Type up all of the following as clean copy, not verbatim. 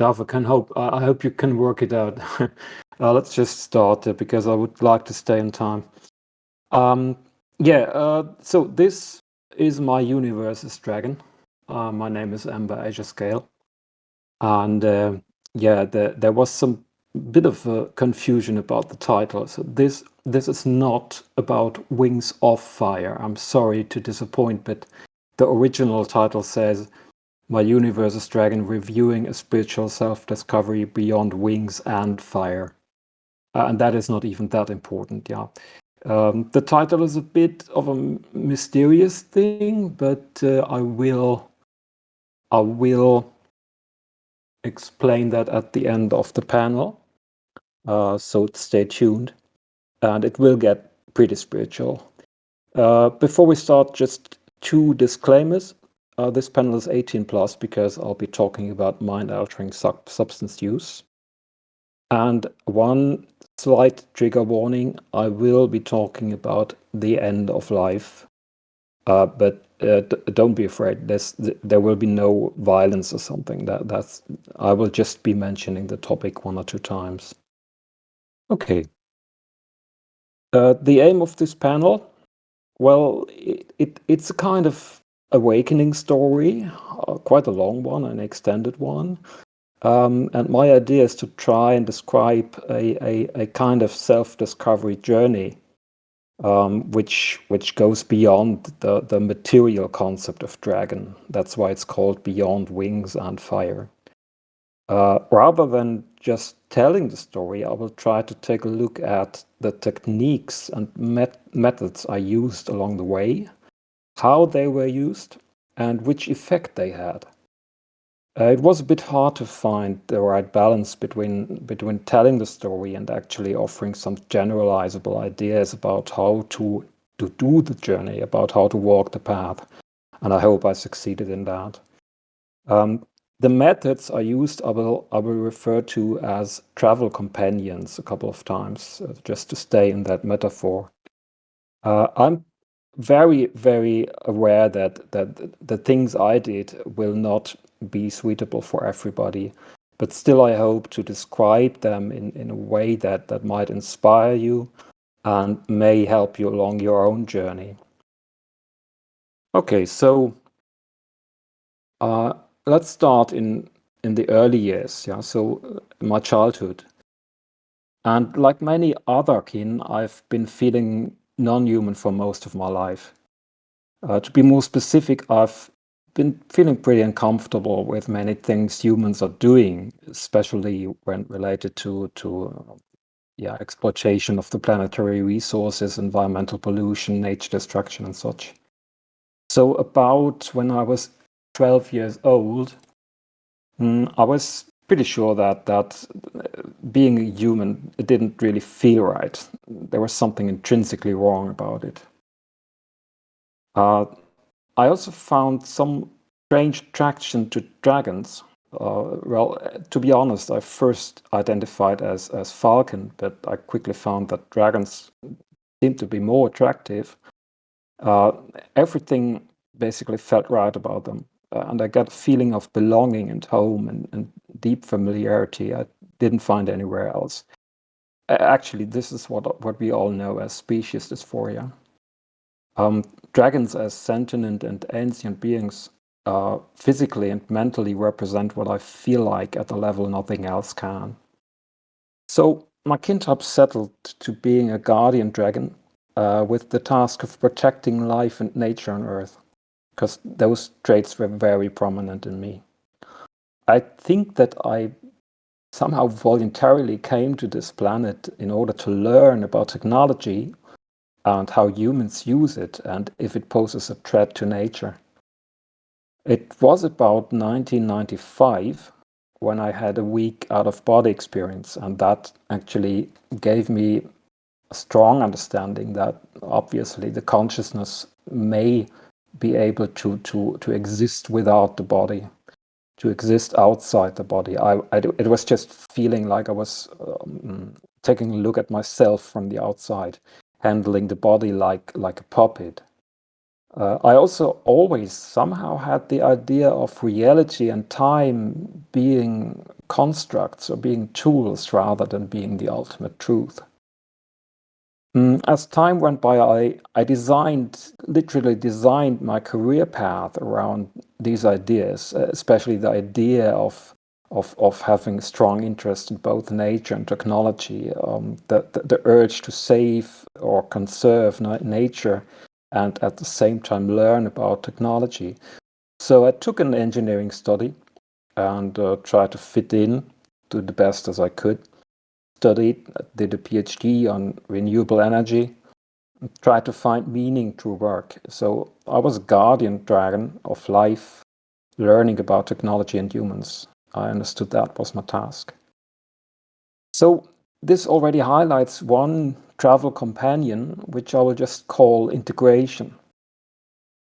stuff. I hope you can work it out. Let's just start because I would like to stay in time. So this is my universe as Dragon. My name is Amber Azurescale, and there was some bit of confusion about the title. So this is not about Wings of Fire. I'm sorry to disappoint, but the original title says My Universe as Dragon, reviewing a spiritual self-discovery beyond wings and fire. And that is not even that important, yeah. The title is a bit of a mysterious thing, but I will explain that at the end of the panel. So stay tuned, and it will get pretty spiritual. Before we start, just 2 disclaimers. This panel is 18 plus because I'll be talking about mind-altering substance use. And 1 slight trigger warning, I will be talking about the end of life. But don't be afraid, there will be no violence or something. I will just be mentioning the topic 1 or 2 times. Okay. The aim of this panel, well, it's a kind of awakening story, quite a long one, an extended one. And my idea is to try and describe a kind of self-discovery journey, which goes beyond the material concept of dragon. That's why it's called Beyond Wings and Fire. Rather than just telling the story, I will try to take a look at the techniques and methods I used along the way, how they were used, and which effect they had. It was a bit hard to find the right balance between telling the story and actually offering some generalizable ideas about how to do the journey, about how to walk the path. And I hope I succeeded in that. The methods I used, I will refer to as travel companions a couple of times, just to stay in that metaphor. I'm very, very aware that the things I did will not be suitable for everybody, but still I hope to describe them in a way that might inspire you and may help you along your own journey. Okay, so let's start in the early years, yeah, so my childhood. And like many other kin, I've been feeling non-human for most of my life. To be more specific, I've been feeling pretty uncomfortable with many things humans are doing, especially when related to exploitation of the planetary resources, environmental pollution, nature destruction, and such. So about when I was 12 years old, I was pretty sure that being a human, it didn't really feel right. There was something intrinsically wrong about it. I also found some strange attraction to dragons. Well, to be honest, I first identified as falcon, but I quickly found that dragons seemed to be more attractive. Everything basically felt right about them. And I got a feeling of belonging and home and deep familiarity I didn't find anywhere else. Actually, this is what we all know as species dysphoria. Dragons as sentient and ancient beings physically and mentally represent what I feel like at a level nothing else can. So my kinship settled to being a guardian dragon with the task of protecting life and nature on Earth, because those traits were very prominent in me. I think that I somehow voluntarily came to this planet in order to learn about technology and how humans use it and if it poses a threat to nature. It was about 1995 when I had a week out-of-body experience, and that actually gave me a strong understanding that obviously the consciousness may be able to exist without the body, to exist outside the body. It was just feeling like I was taking a look at myself from the outside, handling the body like a puppet. I also always somehow had the idea of reality and time being constructs or being tools rather than being the ultimate truth. As time went by, I literally designed my career path around these ideas, especially the idea of having a strong interest in both nature and technology, the urge to save or conserve nature and at the same time learn about technology. So I took an engineering study and tried to fit in to the best as I could. Did a PhD on renewable energy, tried to find meaning through work. So I was a guardian dragon of life, learning about technology and humans. I understood that was my task. So this already highlights one travel companion, which I will just call integration.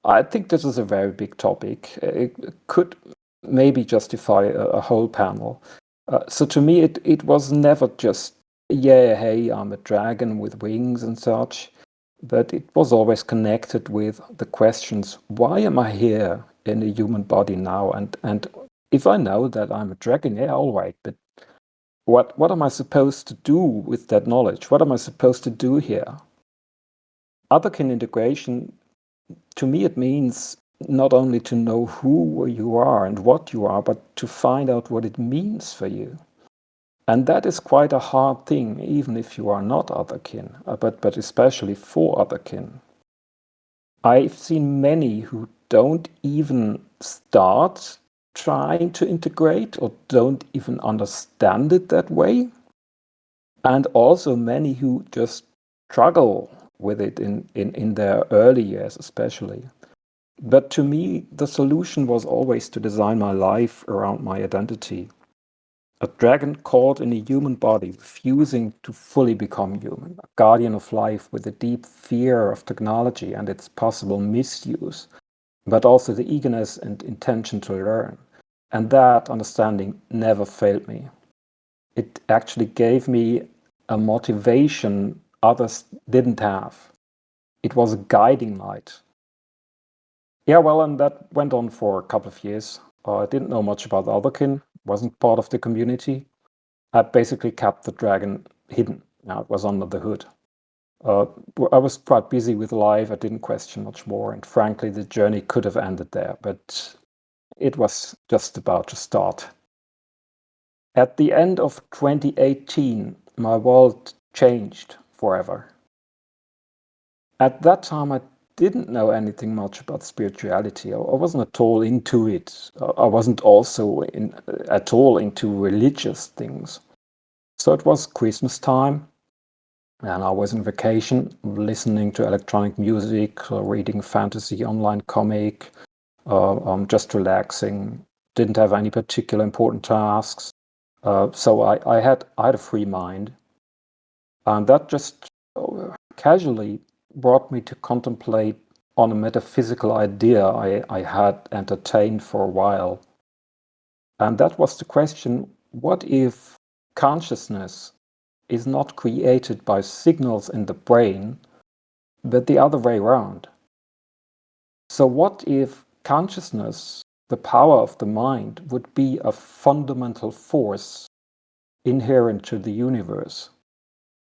I think this is a very big topic. It could maybe justify a whole panel. So to me, it was never just, yeah, hey, I'm a dragon with wings and such, but it was always connected with the questions, why am I here in a human body now? And if I know that I'm a dragon, yeah, all right, but what am I supposed to do with that knowledge? What am I supposed to do here? Otherkin integration, to me, it means not only to know who you are and what you are, but to find out what it means for you. And that is quite a hard thing, even if you are not otherkin, but especially for otherkin. I've seen many who don't even start trying to integrate or don't even understand it that way. And also many who just struggle with it in their early years, especially. But to me, the solution was always to design my life around my identity. A dragon caught in a human body, refusing to fully become human, a guardian of life with a deep fear of technology and its possible misuse, but also the eagerness and intention to learn. And that understanding never failed me. It actually gave me a motivation others didn't have. It was a guiding light. Yeah, well, and that went on for a couple of years. I didn't know much about Alberkin, wasn't part of the community. I basically kept the dragon hidden. Now it was under the hood. I was quite busy with life. I didn't question much more. And frankly, the journey could have ended there, but it was just about to start. At the end of 2018, my world changed forever. At that time, I didn't know anything much about spirituality. I wasn't at all into it. I wasn't also at all into religious things. So it was Christmas time, and I was on vacation, listening to electronic music, reading fantasy online comic, just relaxing. Didn't have any particular important tasks. So I had a free mind, and that just casually brought me to contemplate on a metaphysical idea I had entertained for a while. And that was the question, what if consciousness is not created by signals in the brain, but the other way around? So what if consciousness, the power of the mind, would be a fundamental force inherent to the universe?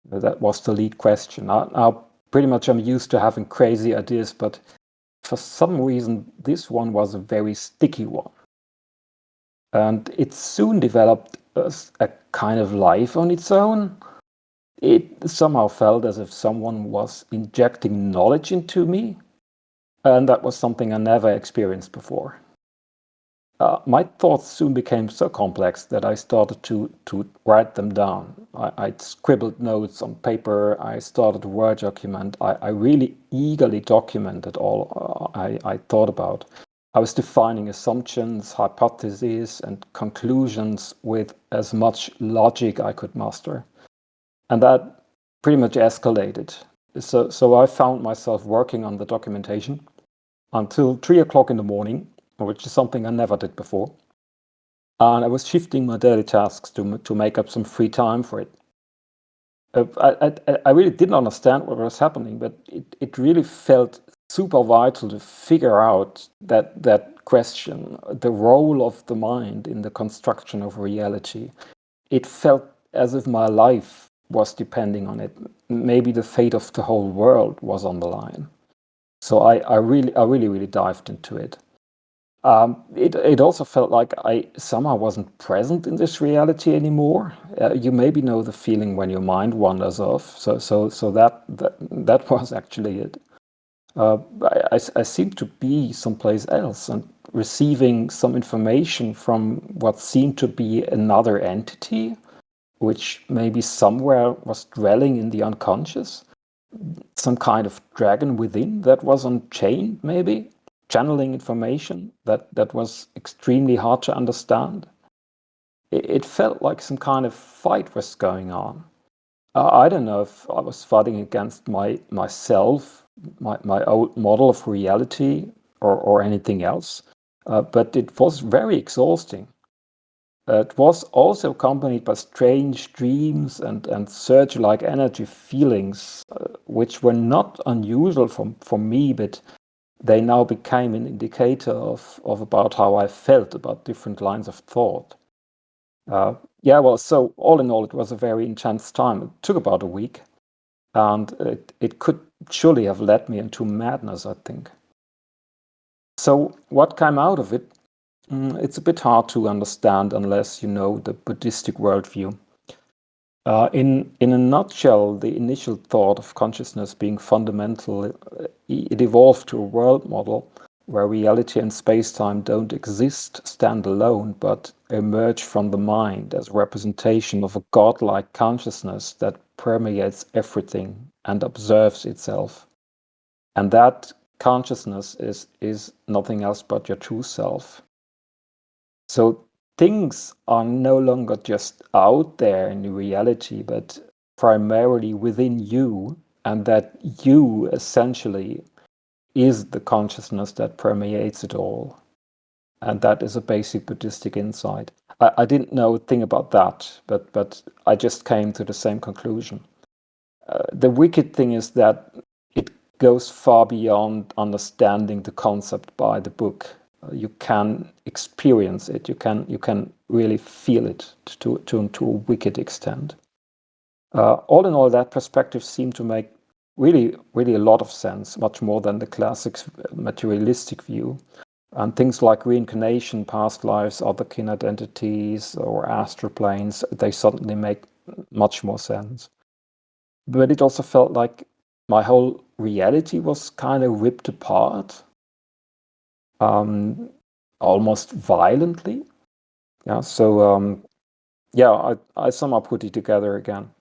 That was the lead question. Now pretty much I'm used to having crazy ideas, but for some reason, this one was a very sticky one. And it soon developed as a kind of life on its own. It somehow felt as if someone was injecting knowledge into me. And that was something I never experienced before. My thoughts soon became so complex that I started to write them down. I scribbled notes on paper. I started a Word document. I really eagerly documented all I thought about. I was defining assumptions, hypotheses, and conclusions with as much logic I could muster. And that pretty much escalated. So I found myself working on the documentation until 3 o'clock in the morning, which is something I never did before. And I was shifting my daily tasks to make up some free time for it. I really didn't understand what was happening, but it really felt super vital to figure out that question, the role of the mind in the construction of reality. It felt as if my life was depending on it. Maybe the fate of the whole world was on the line. So I really dived into it. It also felt like I somehow wasn't present in this reality anymore. You maybe know the feeling when your mind wanders off. So that was actually it. I seemed to be someplace else and receiving some information from what seemed to be another entity, which maybe somewhere was dwelling in the unconscious, some kind of dragon within that was unchained, maybe channeling information that was extremely hard to understand. It felt like some kind of fight was going on. I don't know if I was fighting against myself, my old model of reality, or anything else, but it was very exhausting. It was also accompanied by strange dreams and surge-like energy feelings, which were not unusual for me, but they now became an indicator of about how I felt about different lines of thought. Yeah, well, so all in all, it was a very intense time. It took about a week, and it could surely have led me into madness, I think. So what came out of it? It's a bit hard to understand unless you know the Buddhistic worldview. In a nutshell, the initial thought of consciousness being fundamental, it evolved to a world model where reality and space-time don't exist standalone, but emerge from the mind as a representation of a godlike consciousness that permeates everything and observes itself. And that consciousness is nothing else but your true self. So things are no longer just out there in reality, but primarily within you, and that you essentially is the consciousness that permeates it all. And that is a basic Buddhistic insight. I didn't know a thing about that, but I just came to the same conclusion. The wicked thing is that it goes far beyond understanding the concept by the book. You can experience it. You can really feel it to a wicked extent. All in all, that perspective seemed to make really a lot of sense, much more than the classic materialistic view. And things like reincarnation, past lives, other kin identities, or astral planes, they suddenly make much more sense. But it also felt like my whole reality was kind of ripped apart, almost violently. Yeah, so I somehow put it together again,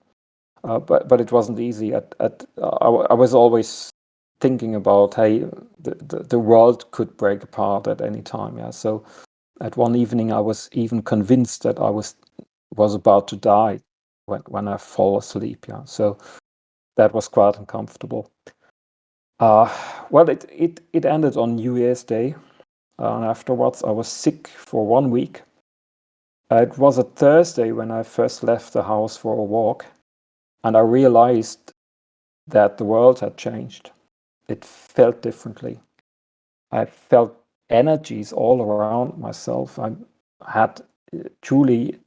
but it wasn't easy. I was always thinking about, hey, the world could break apart at any time. Yeah, so at one evening I was even convinced that I was about to die when I fall asleep. Yeah, so that was quite uncomfortable. Well, it ended on New Year's Day, and afterwards I was sick for 1 week. It was a Thursday when I first left the house for a walk, and I realized that the world had changed. It felt differently. I felt energies all around myself. I had truly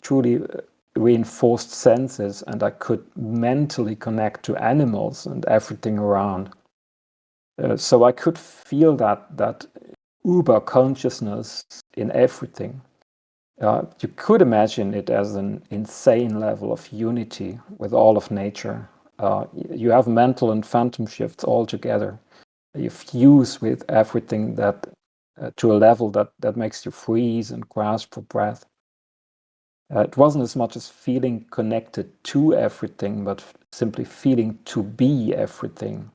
reinforced senses, and I could mentally connect to animals and everything around. So I could feel that uber consciousness in everything. You could imagine it as an insane level of unity with all of nature. You have mental and phantom shifts all together. You fuse with everything that to a level that makes you freeze and grasp for breath. It wasn't as much as feeling connected to everything, but simply feeling to be everything.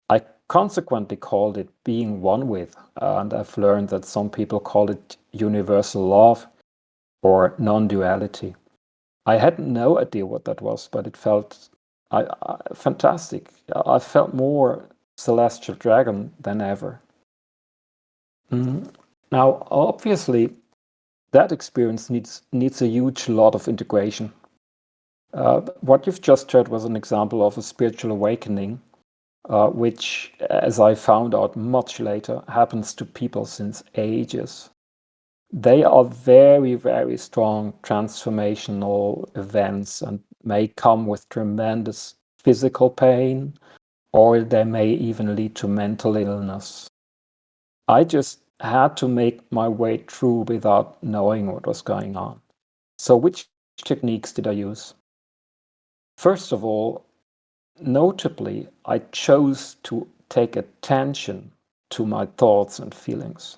I consequently called it being one with, and I've learned that some people call it universal love or non-duality. I had no idea what that was, but it felt fantastic. I felt more celestial dragon than ever. Now, obviously, that experience needs a huge lot of integration. What you've just heard was an example of a spiritual awakening. which, as I found out much later, happens to people since ages. They are very, very strong transformational events and may come with tremendous physical pain, or they may even lead to mental illness. I just had to make my way through without knowing what was going on. So, which techniques did I use? First of all, notably, I chose to take attention to my thoughts and feelings.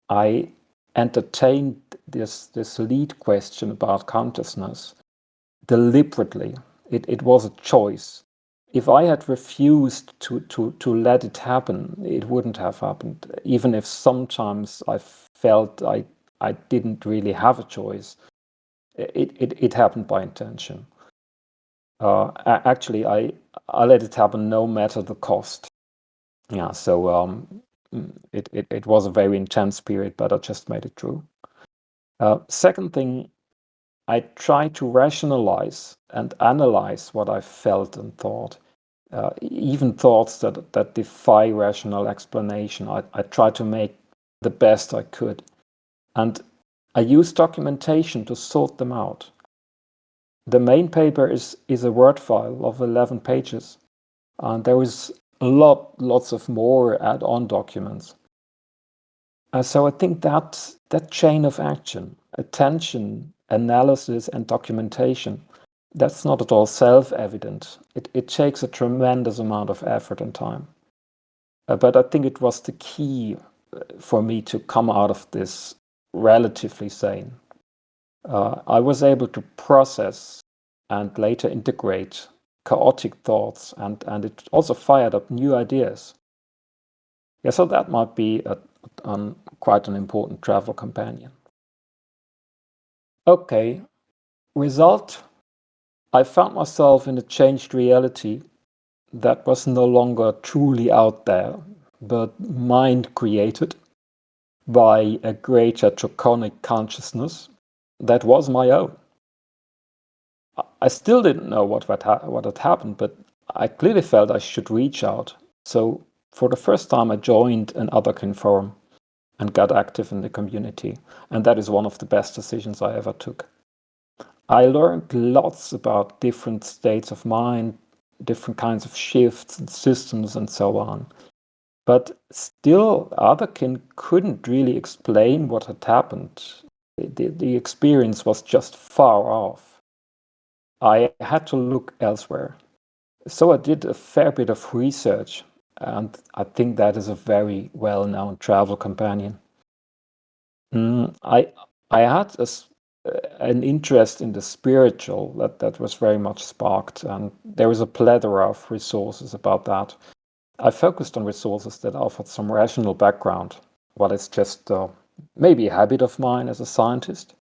I entertained this lead question about consciousness deliberately. It was a choice. If I had refused to let it happen, it wouldn't have happened. Even if sometimes I felt I didn't really have a choice, it happened by intention. Actually, I let it happen no matter the cost. Yeah, so it was a very intense period, but I just made it through. Second thing, I try to rationalize and analyze what I felt and thought, even thoughts that defy rational explanation. I try to make the best I could. And I use documentation to sort them out. The main paper is a Word file of 11 pages. And there is lots of more add-on documents. So I think that chain of action, attention, analysis, and documentation, that's not at all self-evident. It takes a tremendous amount of effort and time. But I think it was the key for me to come out of this relatively sane. I was able to process and later integrate chaotic thoughts, and it also fired up new ideas. Yeah, so that might be quite an important travel companion. Okay, result, I found myself in a changed reality that was no longer truly out there, but mind created by a greater Draconic consciousness that was my own. I still didn't know what had happened, but I clearly felt I should reach out. So for the first time, I joined an Otherkin forum and got active in the community. And that is one of the best decisions I ever took. I learned lots about different states of mind, different kinds of shifts and systems and so on. But still, Otherkin couldn't really explain what had happened. The experience was just far off. I had to look elsewhere. So I did a fair bit of research, and I think that is a very well-known travel companion. I had an interest in the spiritual that was very much sparked, and there is a plethora of resources about that. I focused on resources that offered some rational background, what is just maybe a habit of mine as a scientist.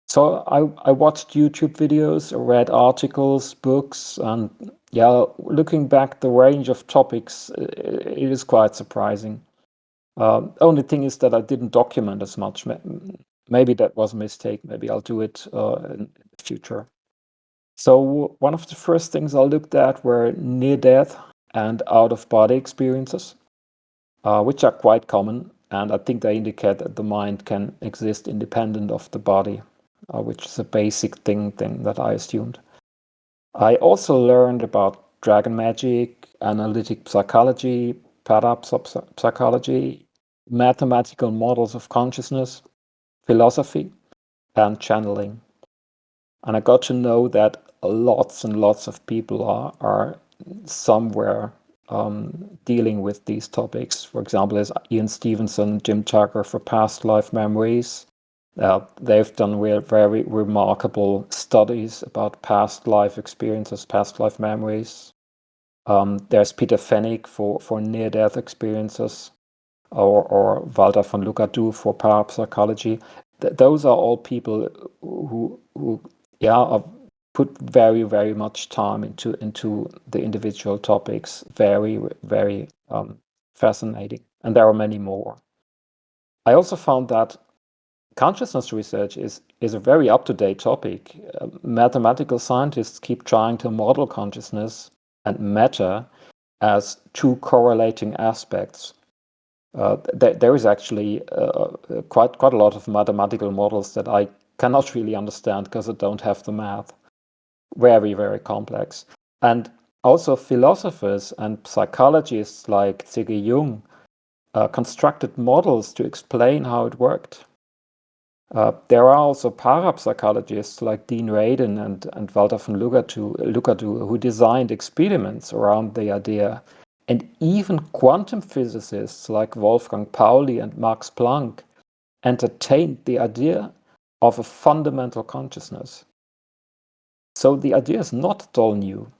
So I watched YouTube videos, read articles, books, and yeah, looking back, the range of topics, it is quite surprising. Only thing is that I didn't document as much. Maybe that was a mistake. Maybe I'll do it in the future. So one of the first things I looked at were near-death and out-of-body experiences, which are quite common, and I think they indicate that the mind can exist independent of the body, which is a basic thing that I assumed. I also learned about dragon magic, analytic psychology, parapsychology, mathematical models of consciousness, philosophy, and channeling. And I got to know that lots and lots of people are somewhere dealing with these topics. For example, there's Ian Stevenson, Jim Tucker for past life memories. They've done very remarkable studies about past life experiences, past life memories. There's Peter Fenwick for near-death experiences, or Walter von Lukadu for parapsychology. Those are all people who put very much time into the individual topics. Very fascinating, and there are many more. I also found that consciousness research is a very up-to-date topic. Mathematical scientists keep trying to model consciousness and matter, as two correlating aspects. There is actually quite a lot of mathematical models that I cannot really understand because I don't have the math. Very, very complex. And also philosophers and psychologists like C.G. Jung constructed models to explain how it worked. There are also parapsychologists like Dean Radin and Walter von Lugadu who designed experiments around the idea. And even quantum physicists like Wolfgang Pauli and Max Planck entertained the idea of a fundamental consciousness. So the idea is not at all new.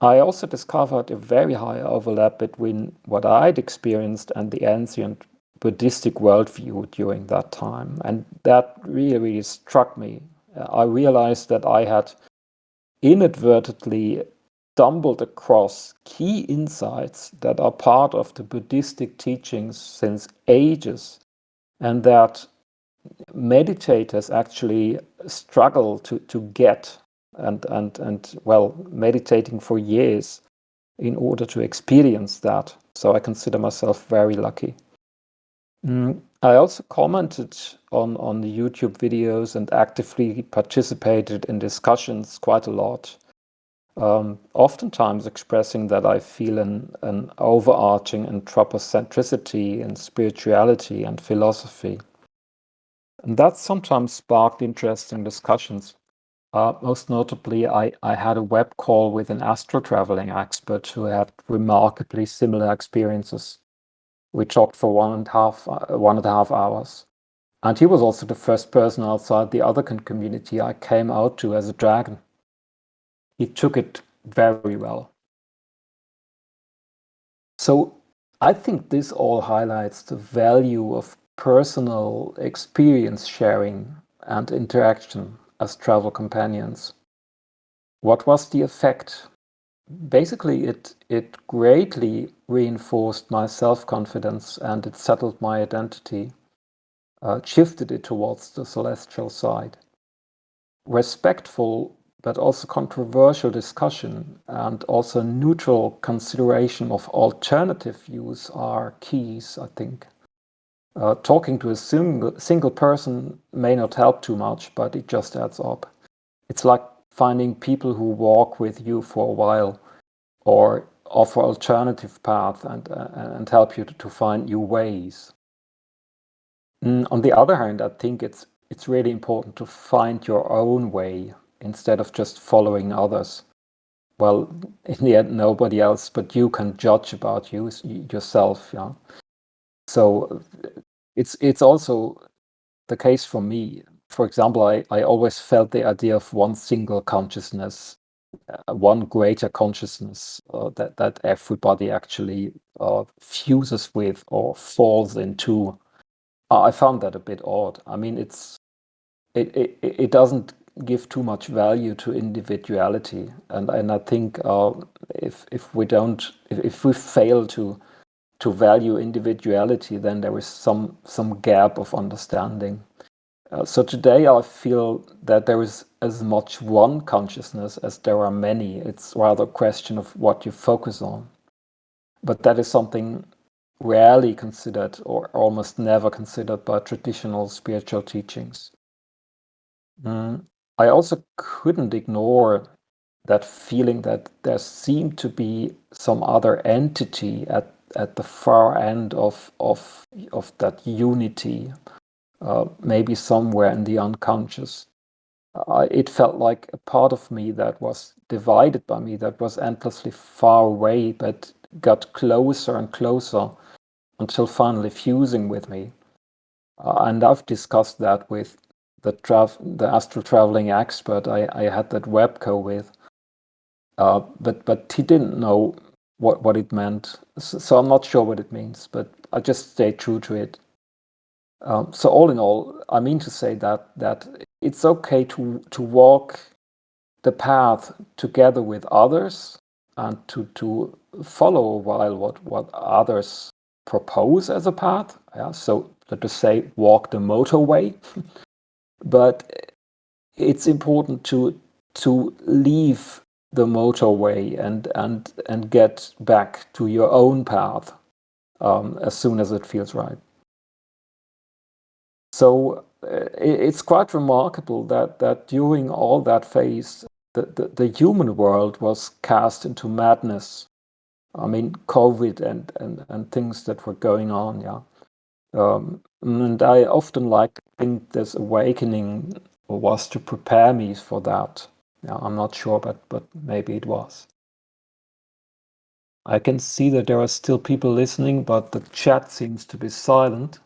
I also discovered a very high overlap between what I'd experienced and the ancient Buddhistic worldview during that time. And that really, really struck me. I realized that I had inadvertently stumbled across key insights that are part of the Buddhistic teachings since ages, and that meditators actually struggle to get and well, meditating for years in order to experience that. So I consider myself very lucky. I also commented on the YouTube videos and actively participated in discussions quite a lot. Oftentimes expressing that I feel an overarching anthropocentricity in spirituality and philosophy. And that sometimes sparked interesting discussions. Most notably, I had a web call with an astral traveling expert who had remarkably similar experiences. We talked for 1.5 hours. And he was also the first person outside the otherkin community I came out to as a dragon. He took it very well. So I think this all highlights the value of personal experience sharing and interaction as travel companions. What was the effect? Basically, it greatly reinforced my self-confidence and it settled my identity, shifted it towards the celestial side. Respectful but also controversial discussion and also neutral consideration of alternative views are keys, I think. Talking to a single person may not help too much, but it just adds up. It's like finding people who walk with you for a while or offer alternative paths and help you to find new ways. On the other hand, I think it's really important to find your own way instead of just following others. Well, in the end, nobody else but you can judge about yourself. Yeah. So it's also the case for me. For example, I always felt the idea of one single consciousness, one greater consciousness that everybody actually fuses with or falls into. I found that a bit odd. I mean, it doesn't give too much value to individuality, and I think if we fail to value individuality, then there is some gap of understanding. So today I feel that there is as much one consciousness as there are many. It's rather a question of what you focus on. But that is something rarely considered or almost never considered by traditional spiritual teachings. I also couldn't ignore that feeling that there seemed to be some other entity at the far end of that unity, maybe somewhere in the unconscious. It felt like a part of me that was divided by me, that was endlessly far away, but got closer and closer until finally fusing with me. And I've discussed that with the astral traveling expert I had that webco with. But he didn't know what it meant. So I'm not sure what it means, but I just stayed true to it. So all in all, I mean to say that it's okay to walk the path together with others and to follow a while what others propose as a path. Yeah, so to say, walk the motorway. But it's important to leave the motorway and get back to your own path as soon as it feels right. So it's quite remarkable that during all that phase, the human world was cast into madness. I mean, COVID and things that were going on, yeah. And I often like to think this awakening was to prepare me for that. Yeah, I'm not sure, but maybe it was. I can see that there are still people listening, but the chat seems to be silent.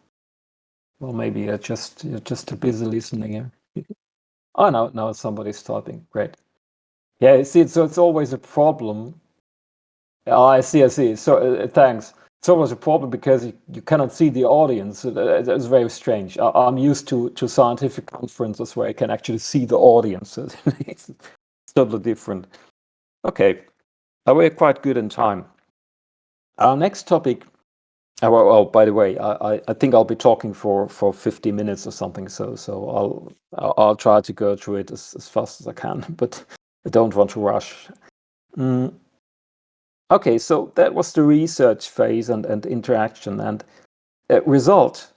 Well, maybe you're just too busy listening here. Oh, no, now somebody's typing. Great. Yeah, you see, so it's always a problem. Oh, I see. So, thanks. It's always a problem because you cannot see the audience. It's very strange. I'm used to scientific conferences where I can actually see the audience. It's totally different. Okay, we're quite good in time. Our next topic. Well, by the way, I think I'll be talking for 50 minutes or something. So I'll try to go through it as fast as I can, but I don't want to rush. Mm. Okay, so that was the research phase and interaction and result.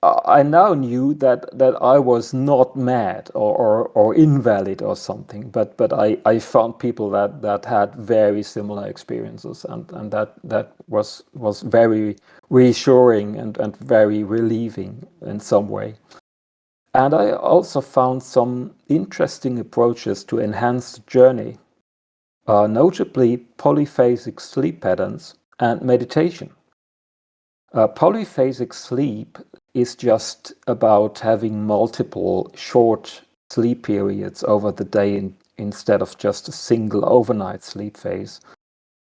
I now knew that I was not mad or invalid or something, but I found people that had very similar experiences and that was very reassuring and very relieving in some way. And I also found some interesting approaches to enhance the journey, notably polyphasic sleep patterns and meditation. Polyphasic sleep is just about having multiple short sleep periods over the day instead of just a single overnight sleep phase.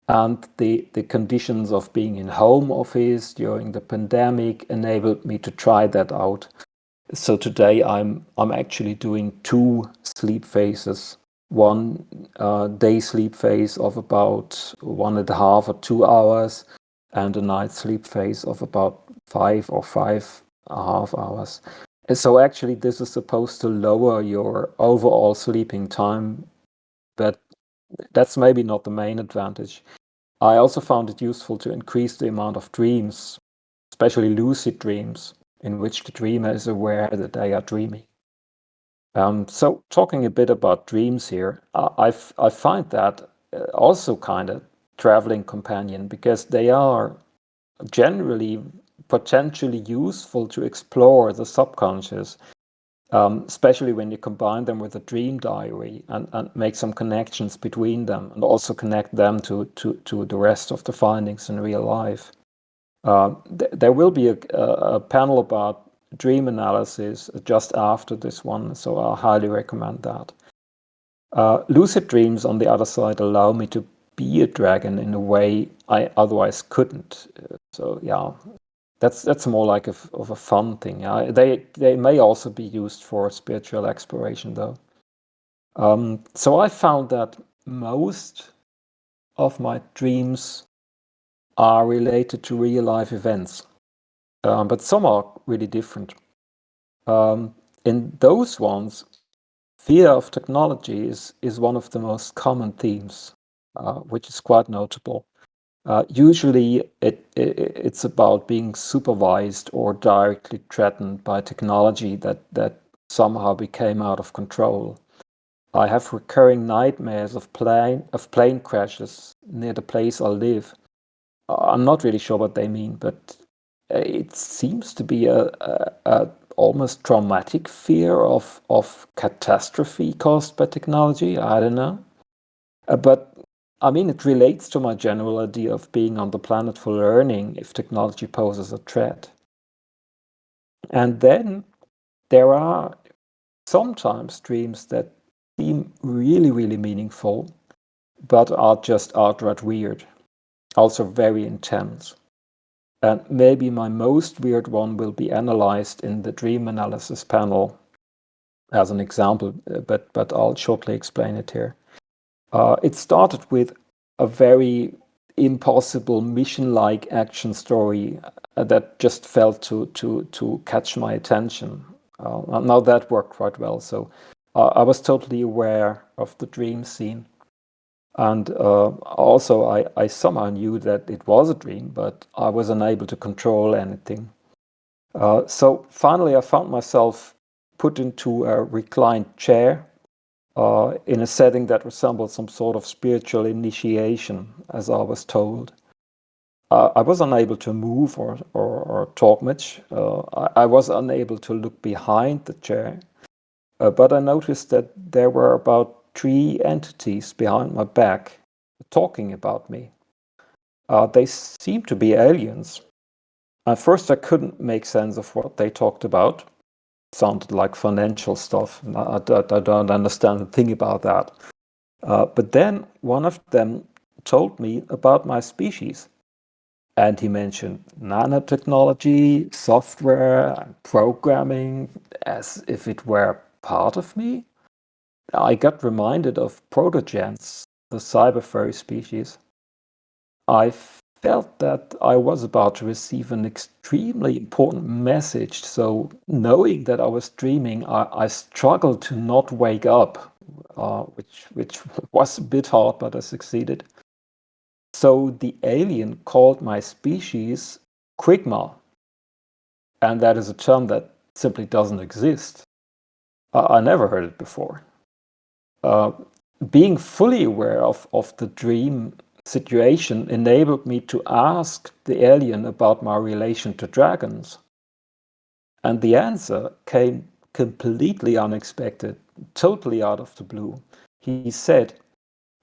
And the conditions of being in home office during the pandemic enabled me to try that out. So today I'm actually doing 2 sleep phases. One day sleep phase of about 1.5 or 2 hours, and a night sleep phase of about 5 or 5.5 hours. And so actually this is supposed to lower your overall sleeping time, but that's maybe not the main advantage. I also found it useful to increase the amount of dreams, especially lucid dreams, in which the dreamer is aware that they are dreaming. So talking a bit about dreams here, I find that also kind of traveling companion because they are generally potentially useful to explore the subconscious, especially when you combine them with a dream diary and make some connections between them and also connect them to the rest of the findings in real life. There will be a panel about dream analysis just after this one, so I highly recommend that. Lucid dreams, on the other side, allow me to be a dragon in a way I otherwise couldn't. So yeah, that's more like of a fun thing. They may also be used for spiritual exploration, though. So I found that most of my dreams are related to real life events, but some are really different. In those ones, fear of technology is one of the most common themes, which is quite notable. Usually it's about being supervised or directly threatened by technology that somehow became out of control. I have recurring nightmares of plane crashes near the place I live. I'm not really sure what they mean, but it seems to be a almost traumatic fear of catastrophe caused by technology. I don't know. But I mean, it relates to my general idea of being on the planet for learning if technology poses a threat. And then there are sometimes dreams that seem really, really meaningful, but are just outright weird, also very intense. And maybe my most weird one will be analyzed in the dream analysis panel as an example, but I'll shortly explain it here. It started with a very impossible mission-like action story that just failed to catch my attention. Now that worked quite well. So I was totally aware of the dream scene. And also, I somehow knew that it was a dream, but I was unable to control anything. So finally, I found myself put into a reclined chair in a setting that resembled some sort of spiritual initiation, as I was told. I was unable to move or talk much. I was unable to look behind the chair, but I noticed that there were about 3 entities behind my back talking about me. They seemed to be aliens. At first, I couldn't make sense of what they talked about. It sounded like financial stuff. I don't understand a thing about that. But then one of them told me about my species. And he mentioned nanotechnology, software, programming, as if it were part of me. I got reminded of protogens, the cyber furry species. I felt that I was about to receive an extremely important message. So, knowing that I was dreaming, I struggled to not wake up, which was a bit hard, but I succeeded. So the alien called my species Quigma, and that is a term that simply doesn't exist. I never heard it before. Uh, Being fully aware of the dream situation enabled me to ask the alien about my relation to dragons. And the answer came completely unexpected, totally out of the blue. He said,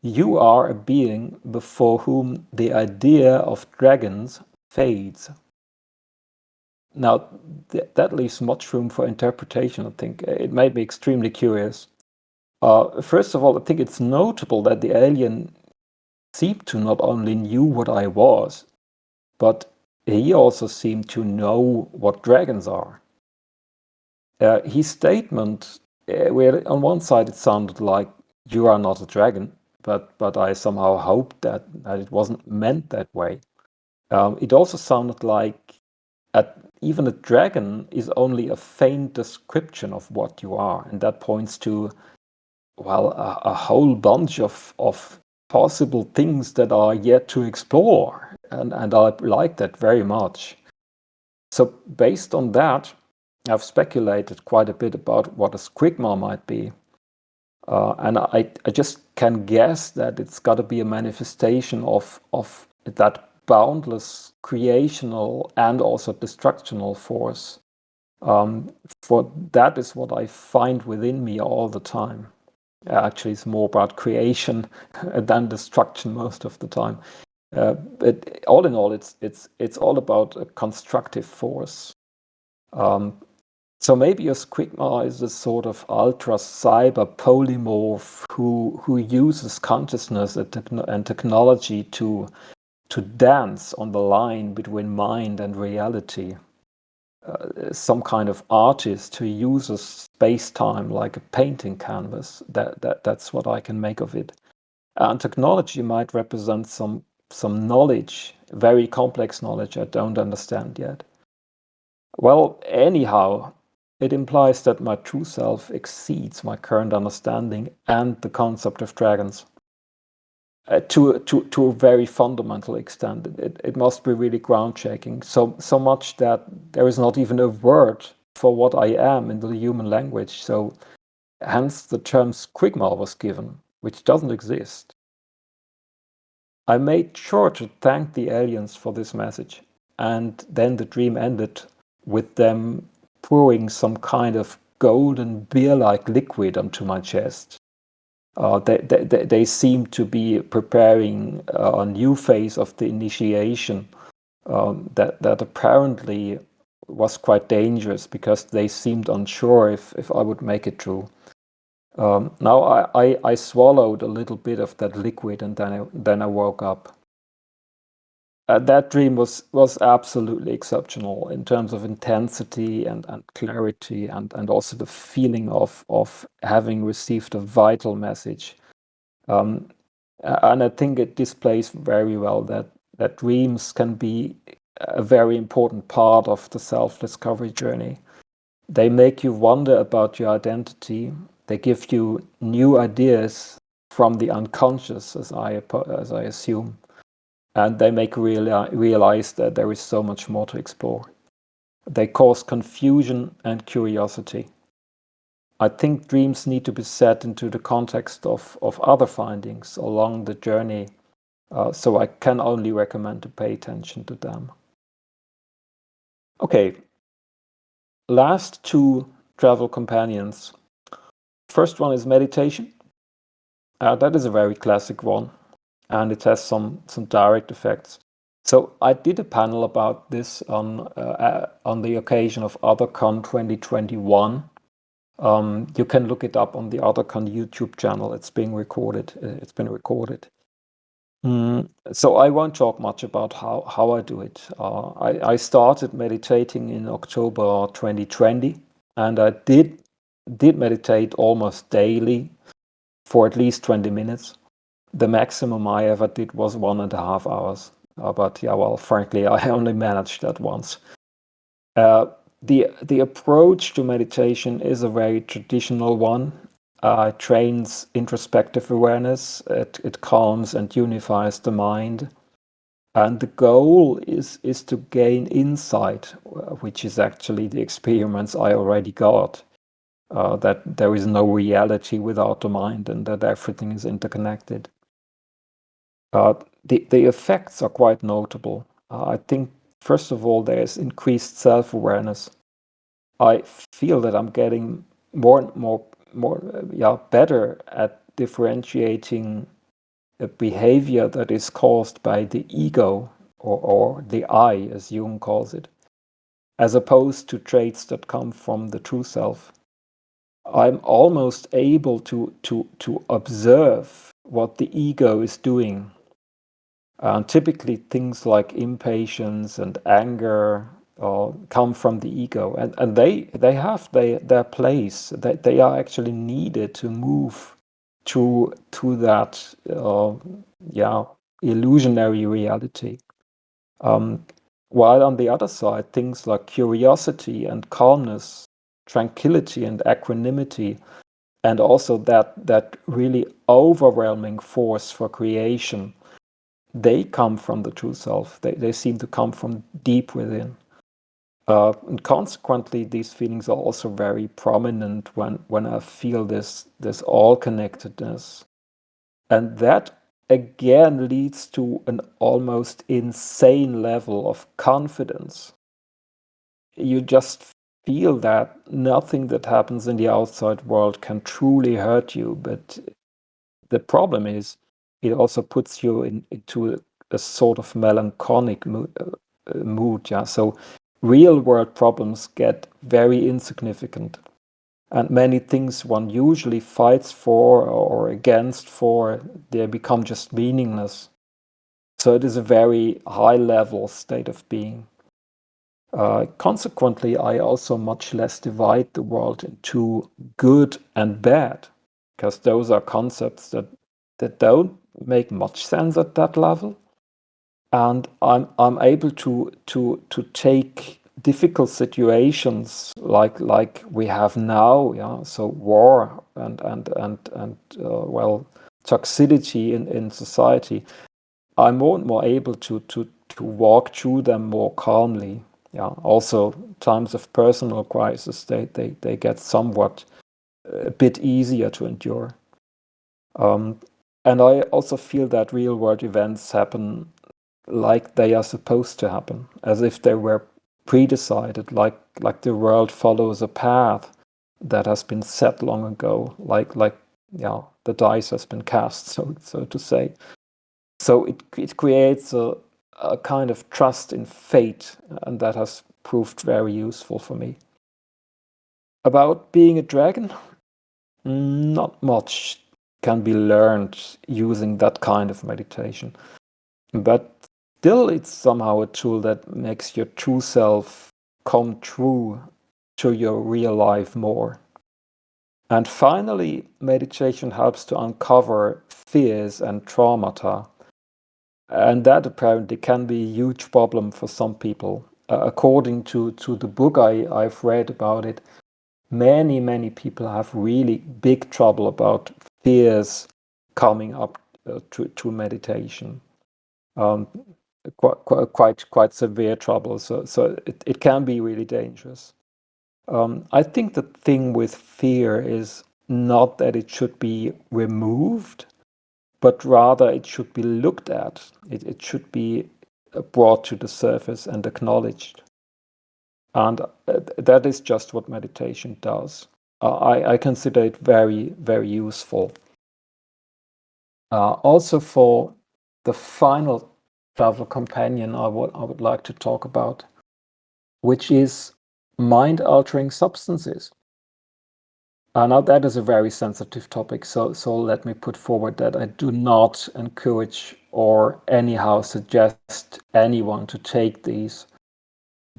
"You are a being before whom the idea of dragons fades." Now, that leaves much room for interpretation, I think. It made me extremely curious. First of all, I think it's notable that the alien seemed to not only knew what I was, but he also seemed to know what dragons are. His statement, where on one side it sounded like you are not a dragon, but I somehow hoped that it wasn't meant that way. It also sounded like even a dragon is only a faint description of what you are, and that points to, well, a whole bunch of possible things that are yet to explore, and I like that very much. So based on that, I've speculated quite a bit about what a squigma might be. And I just can guess that it's got to be a manifestation of that boundless creational and also destructional force. For that is what I find within me all the time. Actually, it's more about creation than destruction most of the time. But all in all, it's all about a constructive force. So maybe a squigma is a sort of ultra cyber polymorph who uses consciousness and technology to dance on the line between mind and reality. Some kind of artist who uses space-time like a painting canvas. That's what I can make of it. And technology might represent some knowledge, very complex knowledge I don't understand yet. Well, anyhow, it implies that my true self exceeds my current understanding and the concept of dragons. To a very fundamental extent. It must be really ground shaking. So much that there is not even a word for what I am in the human language. So hence the term squigma was given, which doesn't exist. I made sure to thank the aliens for this message, and then the dream ended with them pouring some kind of golden beer-like liquid onto my chest. They seem to be preparing a new phase of the initiation that apparently was quite dangerous because they seemed unsure if I would make it through. Now I swallowed a little bit of that liquid and then I woke up. That dream was absolutely exceptional in terms of intensity and clarity and also the feeling of having received a vital message. Um, and I think it displays very well that dreams can be a very important part of the self-discovery journey. They make you wonder about your identity. They give you new ideas from the unconscious, as I assume, and they make realize that there is so much more to explore. They cause confusion and curiosity. I think dreams need to be set into the context of other findings along the journey, so I can only recommend to pay attention to them. Okay, last two travel companions. First one is meditation. That is a very classic one, and it has some direct effects. So I did a panel about this on the occasion of OtherCon 2021. You can look it up on the OtherCon YouTube channel. It's being recorded. It's been recorded. So I won't talk much about how I do it. I started meditating in October 2020, and I did meditate almost daily for at least 20 minutes. The maximum I ever did was 1.5 hours. But yeah, well, frankly, I only managed that once. The approach to meditation is a very traditional one. It trains introspective awareness. It calms and unifies the mind. And the goal is to gain insight, which is actually the experience I already got, that there is no reality without the mind and that everything is interconnected. The effects are quite notable. I think, first of all, there's increased self-awareness. I feel that I'm getting more better at differentiating a behavior that is caused by the ego or the I, as Jung calls it, as opposed to traits that come from the true self. I'm almost able to observe what the ego is doing. Typically, things like impatience and anger come from the ego, and they have their place. They are actually needed to move to that illusionary reality. While on the other side, things like curiosity and calmness, tranquility and equanimity, and also that really overwhelming force for creation, they come from the true self. They seem to come from deep within. And consequently, these feelings are also very prominent when I feel this all connectedness. And that again leads to an almost insane level of confidence. You just feel that nothing that happens in the outside world can truly hurt you. But the problem is, it also puts you into a sort of melancholic mood. Yeah. So real world problems get very insignificant. And many things one usually fights for or against they become just meaningless. So it is a very high level state of being. Consequently, I also much less divide the world into good and bad, because those are concepts that don't make much sense at that level. And I'm able to take difficult situations like we have now, yeah. So war and toxicity in society. I'm more and more able to walk through them more calmly. Yeah. Also, times of personal crisis, they get somewhat a bit easier to endure. And I also feel that real world events happen like they are supposed to happen, as if they were pre-decided, like the world follows a path that has been set long ago, like the dice has been cast, so to say. So it creates a kind of trust in fate, and that has proved very useful for me. About being a dragon, not much can be learned using that kind of meditation. But still, it's somehow a tool that makes your true self come true to your real life more. And finally, meditation helps to uncover fears and traumata. And that apparently can be a huge problem for some people. According to the book I've read about it, many people have really big trouble about fears coming up to meditation. Quite severe trouble. So it can be really dangerous. I think the thing with fear is not that it should be removed, but rather it should be looked at. It should be brought to the surface and acknowledged. And that is just what meditation does. I consider it very, very useful. Also, for the final travel companion, I would like to talk about, which is mind-altering substances. Now that is a very sensitive topic, so let me put forward that I do not encourage or anyhow suggest anyone to take these,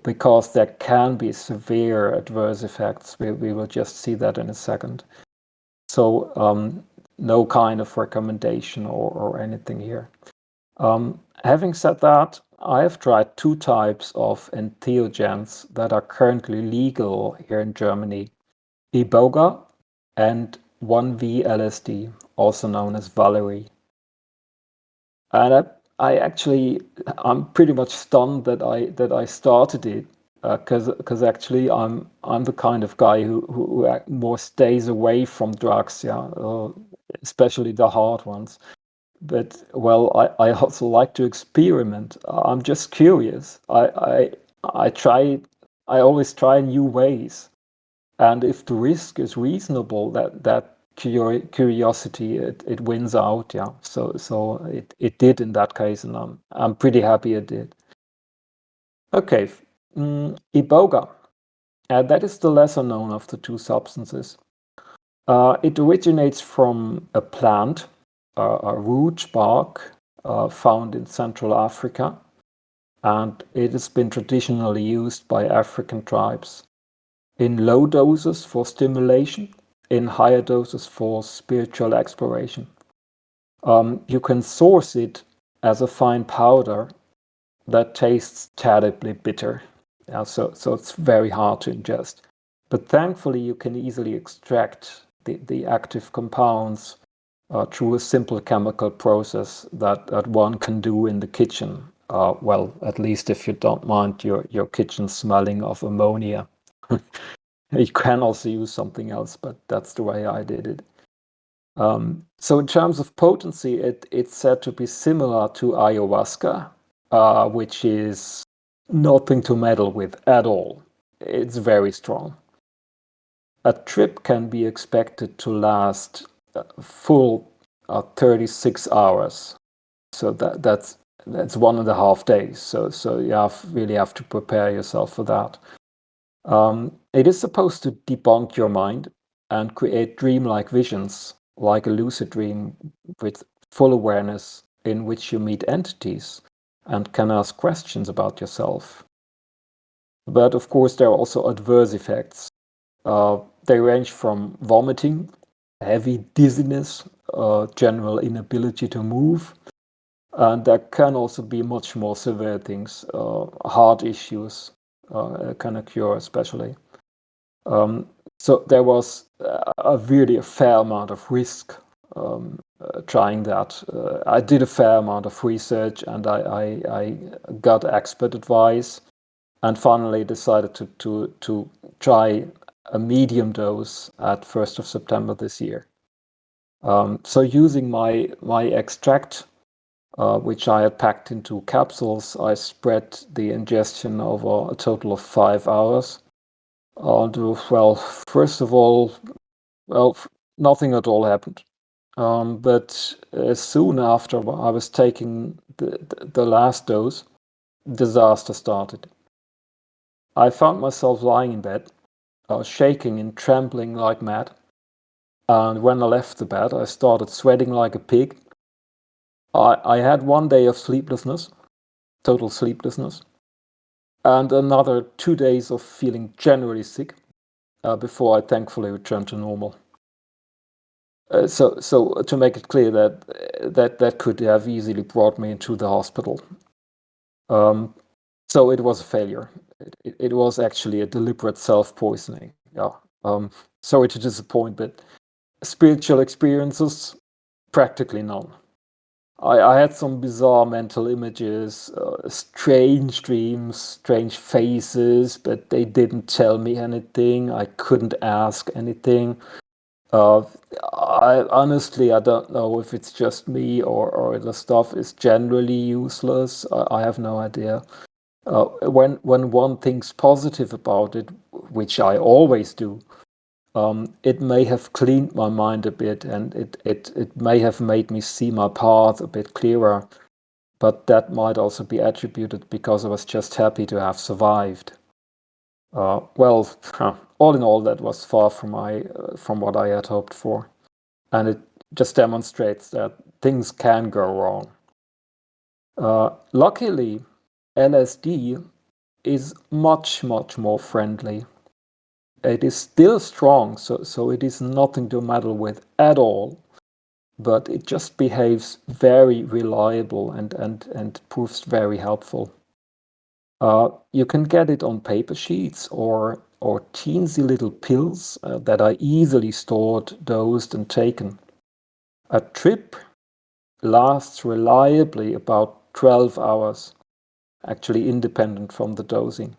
because there can be severe adverse effects. We will just see that in a second. So no kind of recommendation or anything here. Having said that, I have tried 2 types of entheogens that are currently legal here in Germany: Iboga and 1V-LSD, also known as Valerie. And I'm pretty much stunned that I started it, because actually I'm the kind of guy who more stays away from drugs, especially the hard ones. But well, I also like to experiment. I'm just curious. I always try new ways. And if the risk is reasonable, that curiosity, it wins out, yeah. So it did in that case, and I'm pretty happy it did. Okay, Iboga. That is the lesser known of the 2 substances. It originates from a plant, a root bark, found in Central Africa, and it has been traditionally used by African tribes in low doses for stimulation, in higher doses for spiritual exploration. You can source it as a fine powder that tastes terribly bitter. So it's very hard to ingest. But thankfully, you can easily extract the active compounds through a simple chemical process that one can do in the kitchen. Well, at least if you don't mind your kitchen smelling of ammonia. You can also use something else, but that's the way I did it. So in terms of potency, it's said to be similar to ayahuasca, which is nothing to meddle with at all. It's very strong. A trip can be expected to last full 36 hours. So that's 1.5 days. So you really have to prepare yourself for that. It is supposed to debunk your mind and create dreamlike visions, like a lucid dream with full awareness, in which you meet entities and can ask questions about yourself. But of course, there are also adverse effects. They range from vomiting, heavy dizziness, general inability to move, and there can also be much more severe things. Heart issues can occur, especially. So there was really a fair amount of risk trying that. I did a fair amount of research, and I got expert advice, and finally decided to try a medium dose at 1st of September this year. So using my extract, which I had packed into capsules, I spread the ingestion over a total of 5 hours. Well, first of all, nothing at all happened. But soon after I was taking the last dose, disaster started. I found myself lying in bed, shaking and trembling like mad. And when I left the bed, I started sweating like a pig. I had 1 day of sleeplessness, total sleeplessness, and another 2 days of feeling generally sick, before I thankfully returned to normal. So to make it clear, that could have easily brought me into the hospital. So it was a failure. It was actually a deliberate self-poisoning. Yeah. Sorry to disappoint, but spiritual experiences, Practically none. I had some bizarre mental images, strange dreams, strange faces, but they didn't tell me anything. I couldn't ask anything. Uh, I don't know if it's just me or the stuff is generally useless. I have no idea. When one thinks positive about it, which I always do, it may have cleaned my mind a bit, and it may have made me see my path a bit clearer. But that might also be attributed because I was just happy to have survived. Well, all in all, that was far from what I had hoped for, and it just demonstrates that things can go wrong. Luckily, LSD is much more friendly. It is still strong, so it is nothing to meddle with at all. But it just behaves very reliable and proves very helpful. You can get it on paper sheets or teensy little pills that are easily stored, dosed, and taken. A trip lasts reliably about 12 hours, actually independent from the dosing.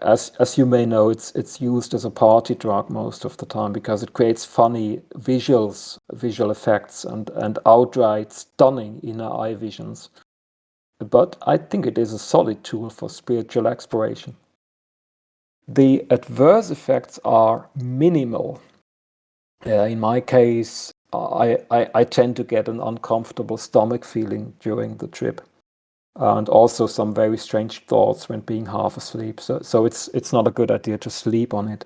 As you may know, it's used as a party drug most of the time because it creates funny visual effects, and outright stunning inner eye visions. But I think it is a solid tool for spiritual exploration. The adverse effects are minimal. In my case, I tend to get an uncomfortable stomach feeling during the trip, and also some very strange thoughts when being half asleep. So it's not a good idea to sleep on it.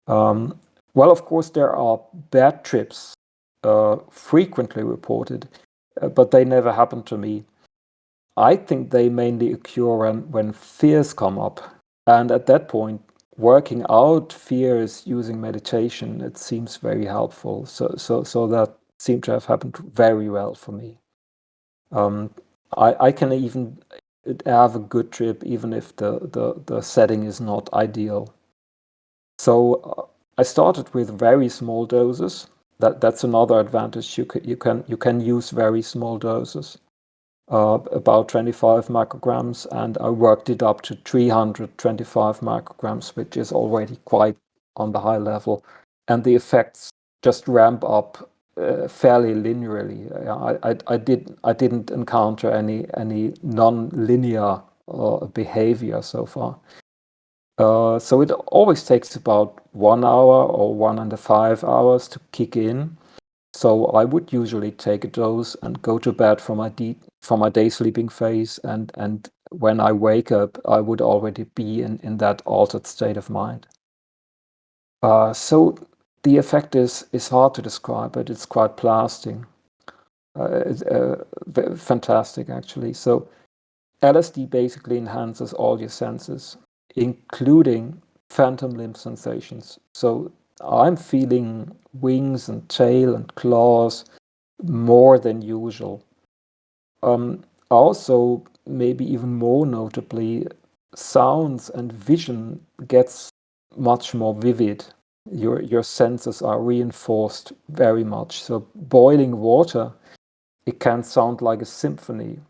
Well, of course, there are bad trips frequently reported, but they never happen to me. I think they mainly occur when fears come up. And at that point, working out fears using meditation, it seems very helpful. So that seemed to have happened very well for me. Um, I can even have a good trip even if the setting is not ideal. So I started with very small doses. That's another advantage. You can use very small doses, about 25 micrograms, and I worked it up to 325 micrograms, which is already quite on the high level, and the effects just ramp up fairly linearly. I didn't encounter any non-linear behavior so far. So it always takes about 1 hour or 1.5 hours to kick in. So I would usually take a dose and go to bed for my day sleeping phase, and when I wake up, I would already be in that altered state of mind. So the effect is hard to describe, but it's quite lasting. It's fantastic, actually. So LSD basically enhances all your senses, including phantom limb sensations. So I'm feeling wings and tail and claws more than usual. Also, maybe even more notably, sounds and vision gets much more vivid. Your senses are reinforced very much. So boiling water, it can sound like a symphony,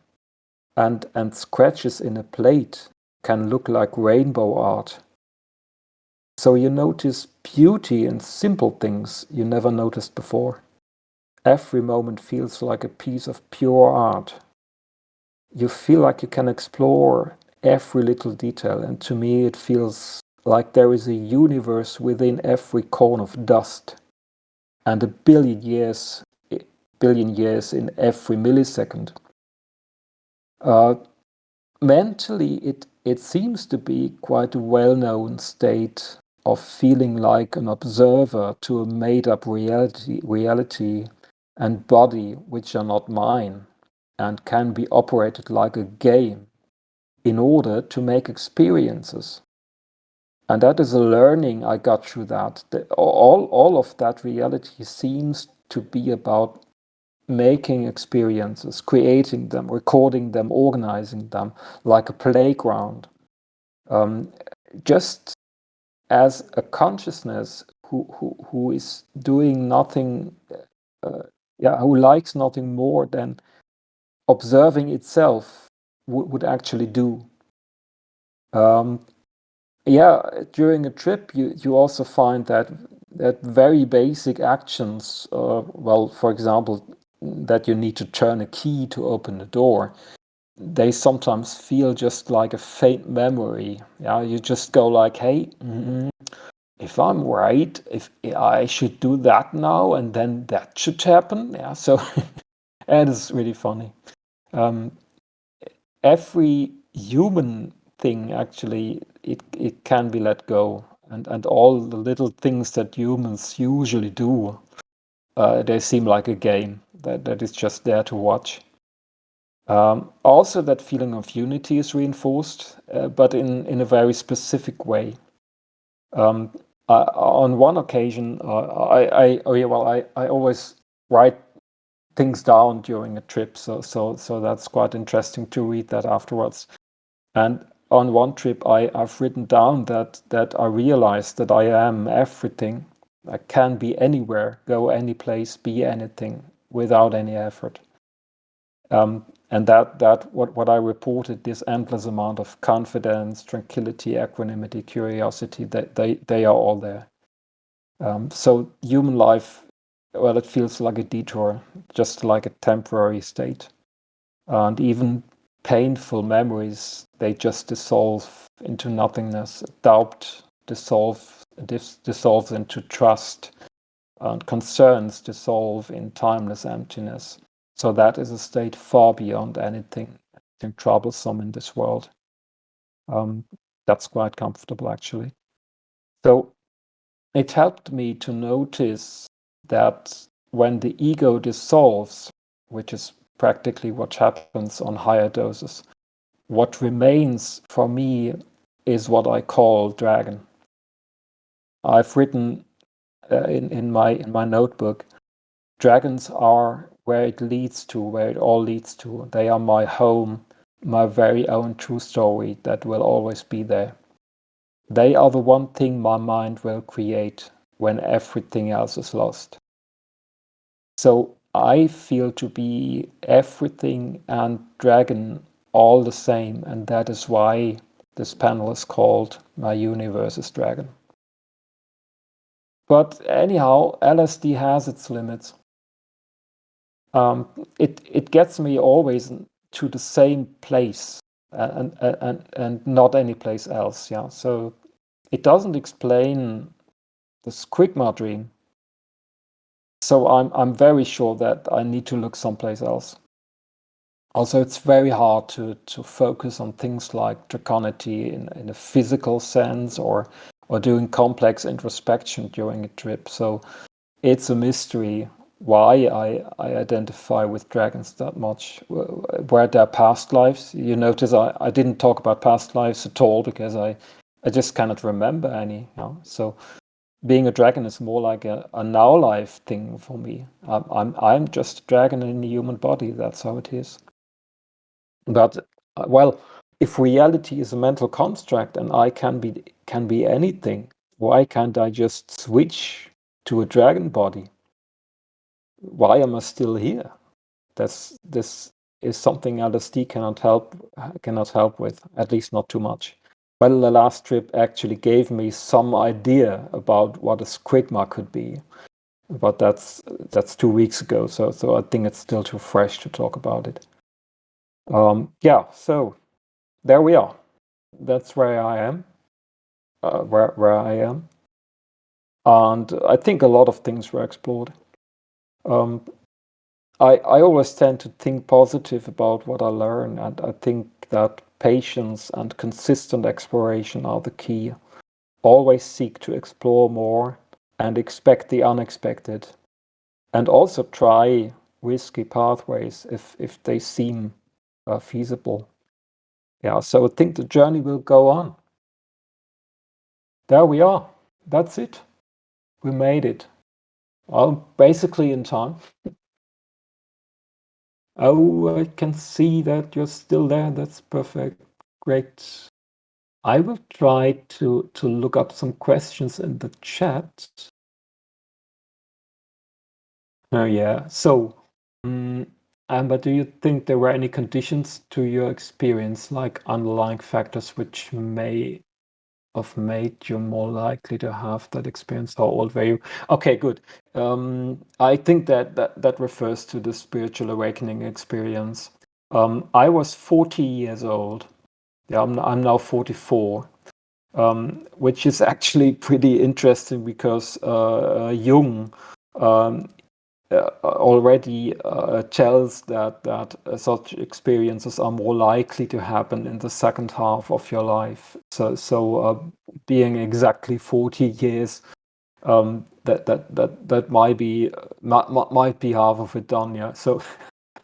and scratches in a plate can look like rainbow art. So you notice beauty in simple things you never noticed before. Every moment feels like a piece of pure art. You feel like you can explore every little detail, and to me it feels like there is a universe within every cone of dust, and a billion years in every millisecond. Uh, Mentally, it seems to be quite a well-known state of feeling like an observer to a made-up reality and body which are not mine, and can be operated like a game in order to make experiences. And that is a learning I got through that. All of that reality seems to be about making experiences, creating them, recording them, organizing them like a playground. Um, just as a consciousness who is doing nothing who likes nothing more than observing itself would actually do. During a trip, you also find that very basic actions, for example, that you need to turn a key to open the door, they sometimes feel just like a faint memory. Yeah, you just go like, hey, if I'm right, if I should do that now, and then that should happen. Yeah, so it is really funny. Every human thing actually it can be let go, and all the little things that humans usually do, they seem like a game that is just there to watch. Also, that feeling of unity is reinforced, but in a very specific way. On one occasion, I always write things down during a trip, so that's quite interesting to read that afterwards. And on one trip, I've written down that I realized that I am everything. I can be anywhere, go any place, be anything without any effort. And that what I reported, this endless amount of confidence, tranquility, equanimity, curiosity, that they are all there. So human life, well, it feels like a detour, just like a temporary state. And even painful memories, they just dissolve into nothingness. Doubt dissolves into trust, and concerns dissolve in timeless emptiness. So that is a state far beyond anything troublesome in this world. That's quite comfortable, actually. So it helped me to notice that when the ego dissolves, which is practically what happens on higher doses, what remains for me is what I call dragon. I've written in my notebook, dragons are where it leads to, where it all leads to. They are my home, my very own true story that will always be there. They are the one thing my mind will create when everything else is lost. So I feel to be everything and dragon all the same, and that is why this panel is called My Universe is Dragon. But anyhow, LSD has its limits. It gets me always to the same place and not any place else. Yeah, so it doesn't explain the Squigma dream. So I'm very sure that I need to look someplace else. Also, it's very hard to focus on things like draconity in a physical sense, or doing complex introspection during a trip. So it's a mystery why I identify with dragons that much. Were there past lives? You notice I didn't talk about past lives at all because I just cannot remember any. You know? So being a dragon is more like a now life thing for me. I'm just a dragon in a human body. That's how it is. But well, if reality is a mental construct and I can be anything, why can't I just switch to a dragon body? Why am I still here? This is something LSD cannot help with, at least not too much. Well, the last trip actually gave me some idea about what a squigma could be, but that's 2 weeks ago, so I think it's still too fresh to talk about it. So there we are. That's where I am, where I am, and I think a lot of things were explored. Um, I always tend to think positive about what I learn, and I think that patience and consistent exploration are the key. Always seek to explore more and expect the unexpected, and also try risky pathways if they seem feasible. Yeah, so I think the journey will go on. There we are. That's it. We made it. Well, basically in time. Oh, I can see that you're still there. That's perfect. Great. I will try to look up some questions in the chat. Oh yeah. So, mm, but do you think there were any conditions to your experience, like underlying factors which may have made you more likely to have that experience? How old were you? Okay, good. I think that refers to the spiritual awakening experience. I was 40 years old. Yeah, I'm now 44, which is actually pretty interesting because Jung um, already tells that such experiences are more likely to happen in the second half of your life. So being exactly 40 years, that might be half of it done. Yeah. So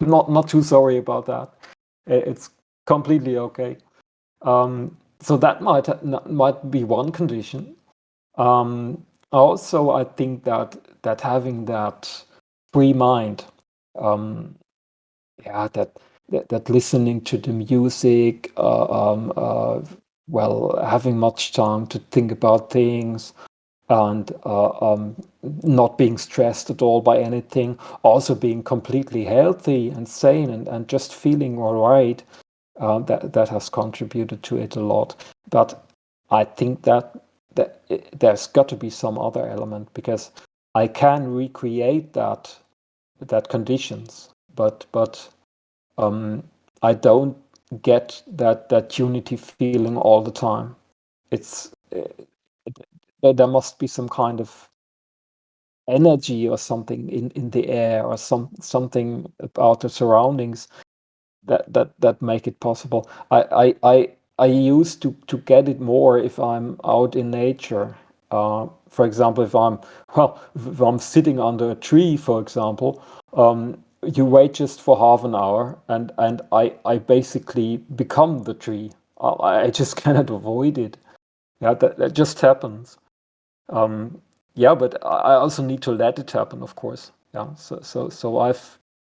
not too sorry about that. It's completely okay. So that might be one condition. Also, I think that having that free mind, um, yeah, that listening to the music, well, having much time to think about things, and not being stressed at all by anything, also being completely healthy and sane and just feeling all right, that has contributed to it a lot. But I think there's got to be some other element because I can recreate that conditions, but um, I don't get that unity feeling all the time. It's there must be some kind of energy or something in the air or something about the surroundings that make it possible. I used to get it more if I'm out in nature. For example, if I'm sitting under a tree, for example, you wait just for half an hour, and I basically become the tree. I just cannot avoid it. Yeah, that just happens. Um, yeah, but I also need to let it happen, of course. Yeah, so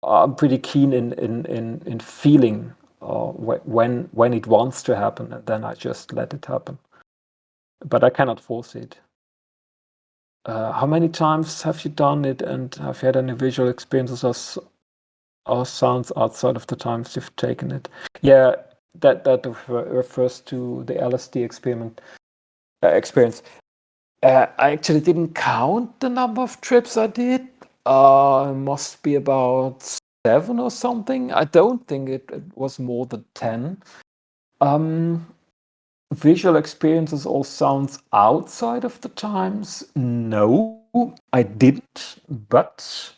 I'm pretty keen in feeling when it wants to happen, and then I just let it happen. But I cannot force it. How many times have you done it, and have you had any visual experiences or sounds outside of the times you've taken it? Yeah, that refers to the LSD experience. I actually didn't count the number of trips I did. It must be about 7 or something. I don't think it was more than 10. Um, Visual experiences or sounds outside of the times? No, I didn't. But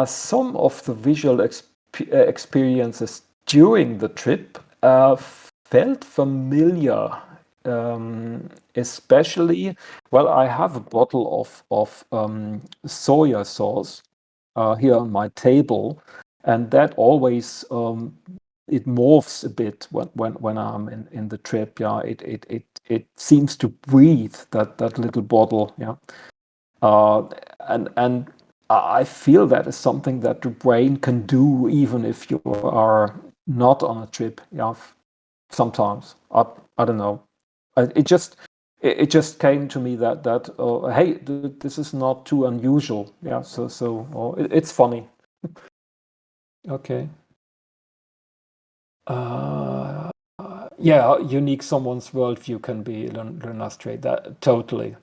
some of the visual experiences during the trip felt familiar, especially, well, I have a bottle of soya sauce here on my table, and that always it morphs a bit when I'm in the trip. Yeah, it seems to breathe, that little bottle. Yeah, and I feel that is something that the brain can do even if you are not on a trip. Yeah, sometimes I don't know. It just came to me that hey, this is not too unusual. Yeah, it's funny. Okay. Uh, yeah, unique someone's worldview can be illustrated. That totally.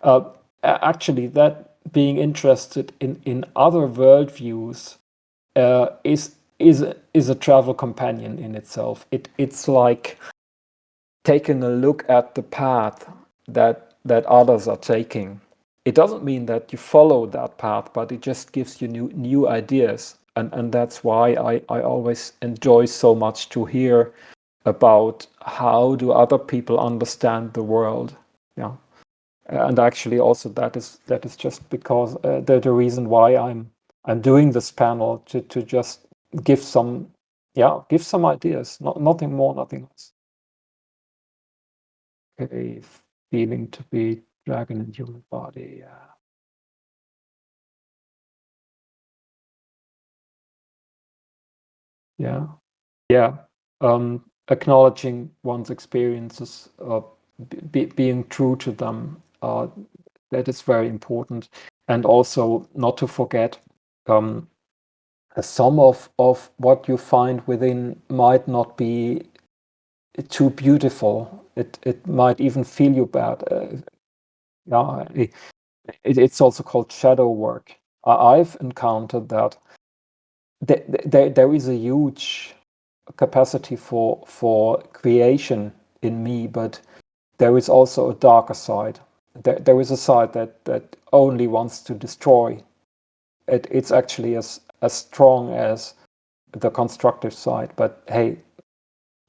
Uh, Actually, that being interested in other worldviews is a travel companion in itself. It's like taking a look at the path that others are taking. It doesn't mean that you follow that path, but it just gives you new ideas. And that's why I always enjoy so much to hear about how do other people understand the world. Yeah. And actually also that is just because the reason why I'm doing this panel to just give some, yeah, give some ideas, nothing more, nothing less. A feeling to be dragon in human body. Yeah, yeah. Acknowledging one's experiences, being true to them, that is very important, and also not to forget. um, some of what you find within might not be too beautiful. It might even feel you bad. Yeah, it's also called shadow work. I've encountered that there is a huge capacity for creation in me, but there is also a darker side. There is a side that only wants to destroy. It's actually as strong as the constructive side. But hey,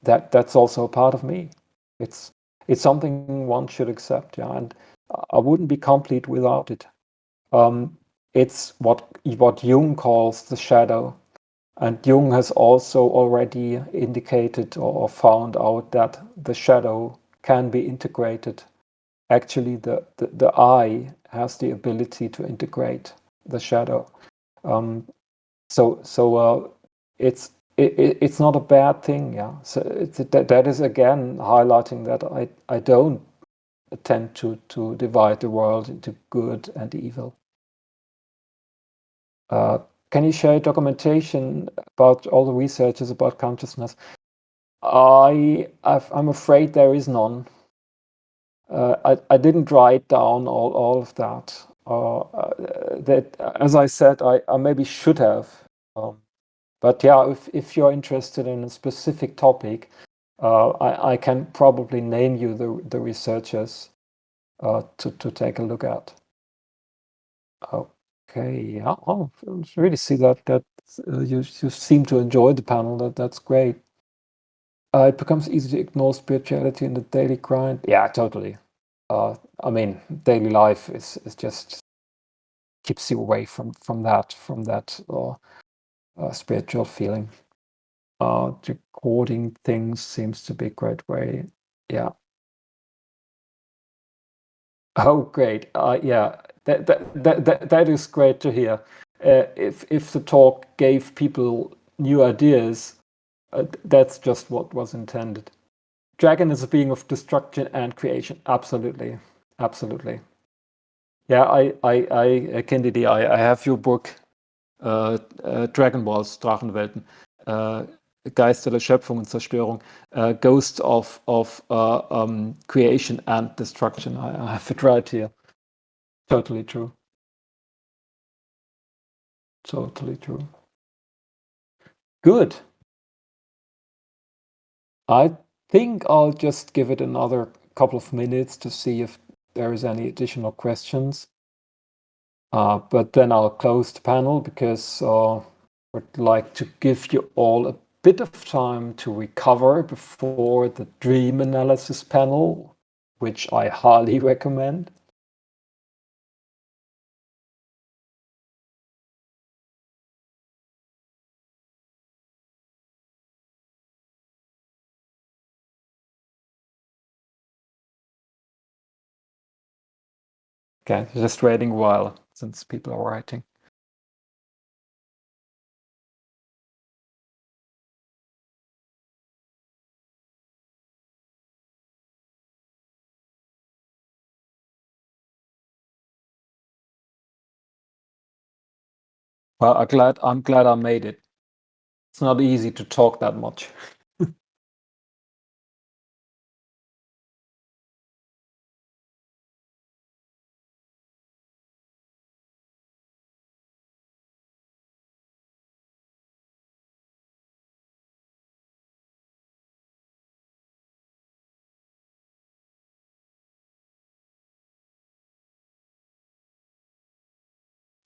that's also a part of me. It's it's something one should accept, yeah. And I wouldn't be complete without it. It's what Jung calls the shadow. And Jung has also already indicated or found out that the shadow can be integrated. Actually, the eye has the ability to integrate the shadow. Um, so it's not a bad thing, yeah. So that is again highlighting that I don't tend to divide the world into good and evil. Uh, can you share documentation about all the researches about consciousness? I'm afraid there is none. I didn't write down all of that. That, as I said, I maybe should have. Um, but yeah, if you're interested in a specific topic, I can probably name you the researchers to take a look at. Okay, yeah. Oh, I really see that you seem to enjoy the panel. That's great. It becomes easy to ignore spirituality in the daily grind. Yeah, totally. I mean, daily life is just keeps you away from that spiritual feeling. Recording things seems to be a great way. Yeah. Oh, great. Yeah, that is great to hear. If the talk gave people new ideas, that's just what was intended. Dragon is a being of destruction and creation. Absolutely, absolutely. Yeah, Candide, I have your book, Dragon Balls, Drachenwelten, Geister der Schöpfung und Zerstörung, Ghost of Creation and Destruction. I have it right here. Totally true. Totally true. Good. I think I'll just give it another couple of minutes to see if there is any additional questions. But then I'll close the panel because would like to give you all a bit of time to recover before the dream analysis panel, which I highly recommend. Okay, just waiting a while since people are writing. Well, I'm glad I made it. It's not easy to talk that much.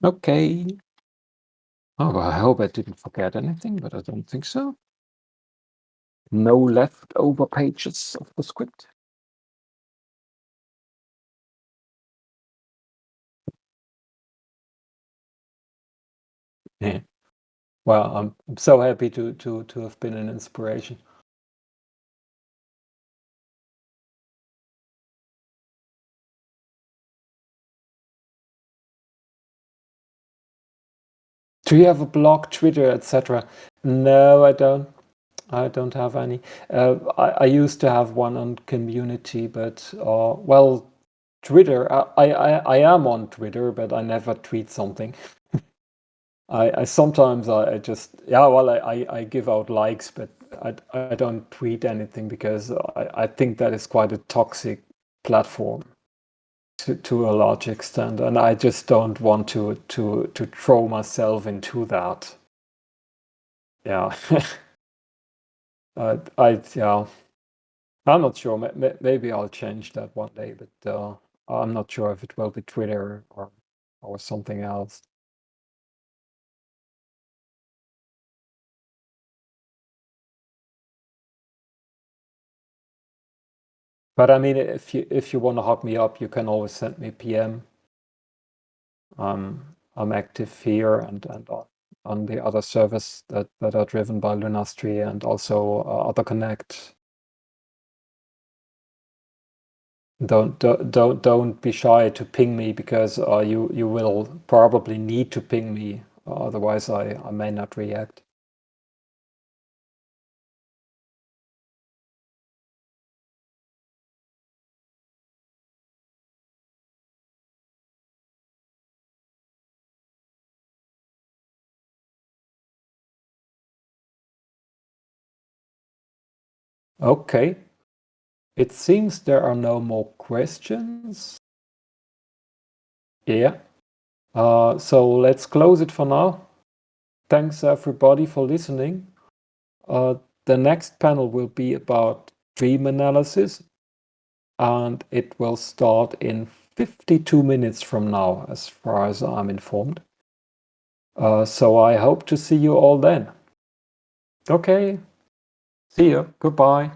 Okay. Oh, I hope I didn't forget anything, but I don't think so. No leftover pages of the script. Yeah. Well, I'm so happy to have been an inspiration. Do you have a blog, Twitter, etc.? No, I don't. I don't have any. I used to have one on community, but well, Twitter. I am on Twitter, but I never tweet something. I sometimes I just well I give out likes, but I don't tweet anything because I think that is quite a toxic platform to a large extent, and I just don't want to throw myself into that. Yeah. Yeah. I'm not sure. Maybe I'll change that one day, but I'm not sure if it will be Twitter or something else. But I mean, if you want to hug me up, you can always send me PM. I'm active here and on the other servers that are driven by Lunastri and also Other Connect. Don't be shy to ping me because you will probably need to ping me. Otherwise, I may not react. Okay. It seems there are no more questions. Yeah. So let's close it for now. Thanks everybody for listening. The next panel will be about dream analysis, and it will start in 52 minutes from now, as far as I'm informed. So I hope to see you all then. Okay. See you. Goodbye.